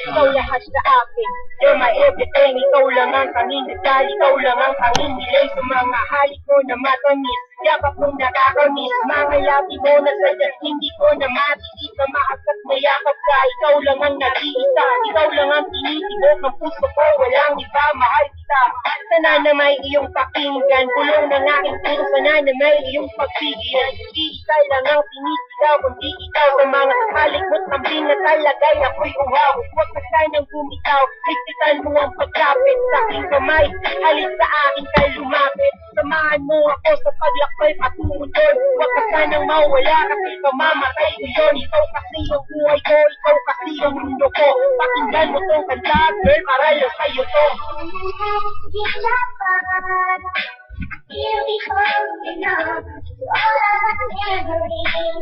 Ikaw lahat sa akin, you're my everything. Ikaw lang ang tanging dasal, ikaw lang ang tanging delay. Sa mga halik ko na matamis, yakap mong nakakamiss. Mga labi mo na sadyang hindi ko na makikita. Maakat na yakap ka, ikaw lang ang nag-iisa. Ikaw lang ang tinitibok ng puso ko, walang iba, mahal kita. Sana na may iyong pakinggan, bulong ng aking puso. Sana na may iyong pagpigyan. Iisa lang ang tinitigaw, kundi ikaw. Sa mga halik mo't kambing na talagay ako'y uhaw. Huwag ka sanang bumitaw, higpitan mo ang pagkapit sa aking kamay. Halip sa akin kay lumapit. Samahan mo ako sa paglakbay patungo doon. Huwag ka sanang mawala kasi pamamatay ko yun. Ikaw kasi yung buhay ko, ikaw kasi yung mundo ko. Pakinggan mo tong kanta, girl, para lang sa'yo to. Beautiful enough to all of memories.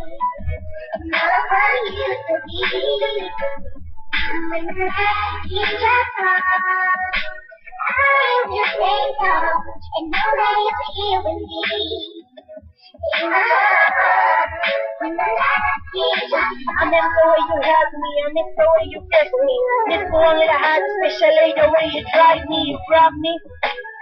Never used to be. When the night is apart, I will wake up and know that you're here with me. In my heart, when the light is apart. I miss the way you hug me, I miss the way you kiss me. Miss mo ang lahat, especially the way you drive me, you grab me.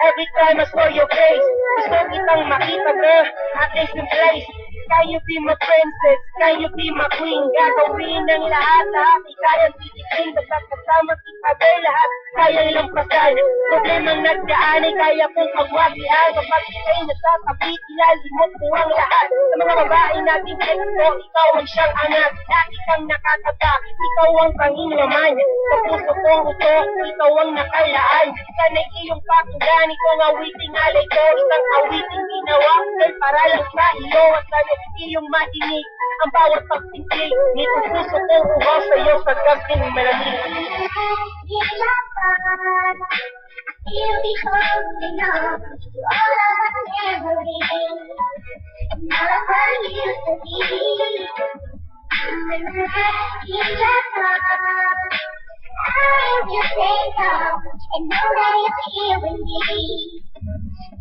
Every time I saw your face, gusto kitang makita, girl, at least in place. Can you be my princess? Can you be my queen? Gagawin ng lahat kayang titikin. Basta kasama kita, girl, lahat kayang lampasan. Problemang nagdaan ay kaya kong pagwagihan. Kapag ika'y nasatabi, ilalimot mo ang lahat. Sa mga babae nating ex mo, ikaw ang siyang angat. Lagi kang nakakata, ikaw ang tanging laman. Sa puso kong ito, ikaw ang nakalaan. Sana'y iyong pakinggan, itong awiting alay ko. Isang awiting ginawa, ay para lang sa iyo. At sana'y iyong madinig ang bawat pagpintig. Nitong puso kong uhaw sa'yo sa gabing malamig. Beautiful enough to all of our memories. Never used to be. When the night is apart, I will wake up and know that you're here with me.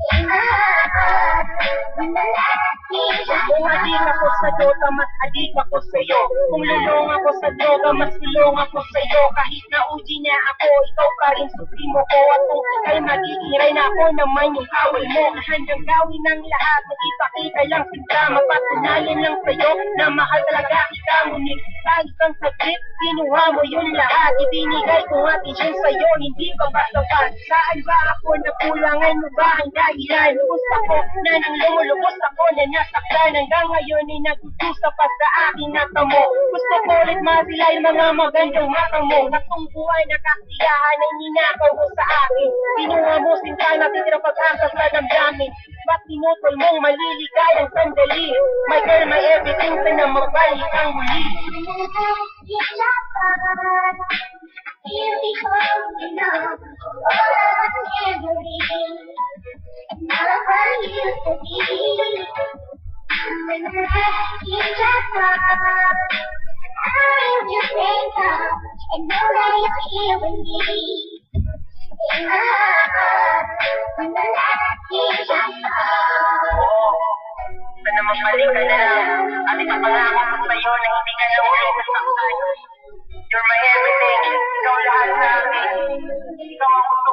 In my heart, when the light is Kung adik ako sa droga, mas adik ako sa'yo. Kung lulong ako sa droga, mas lulong ako sa'yo. Kahit na uji na ako, ikaw pa rin supremo ko. At kung ika'y magiging rin ako naman yung kawal mo. Na handang gawin ang lahat, magipakita lang sinta. Mapatunayan lang sa'yo na mahal talaga kita. Ngunit kahit kang saglit, kinuha mo yun lahat. Ibinigay kong atensyon sa'yo, hindi pa ba sapat? Saan ba ako nakulangan mo ba ang dahilan? Gusto ko na nang lumulubos ako na nasaktan. Hanggang ngayon ay nagtutusa pa sa aking natamo. Gusto ko ulit masilay mga magandang mata mo. Na kung buhay na kasiyahan ay ninakaw mo sa akin. Pinuha mo sinta na titira pag-asa sa damdamin. Ba't tinutol mong maliligayang sandali? My girl, my everything, sana magbalik ang muli. Beautiful enough to all of our memories. Never used to be. When the night is apart, I will wake up and know that you're here with me. In my heart, when the light is apart. Sana magbalik ka na lang. At ipapangako ko sa'yo na hindi ka na ulit nasaktan. You're my everything, ikaw lahat sa akin. Ikaw ang gusto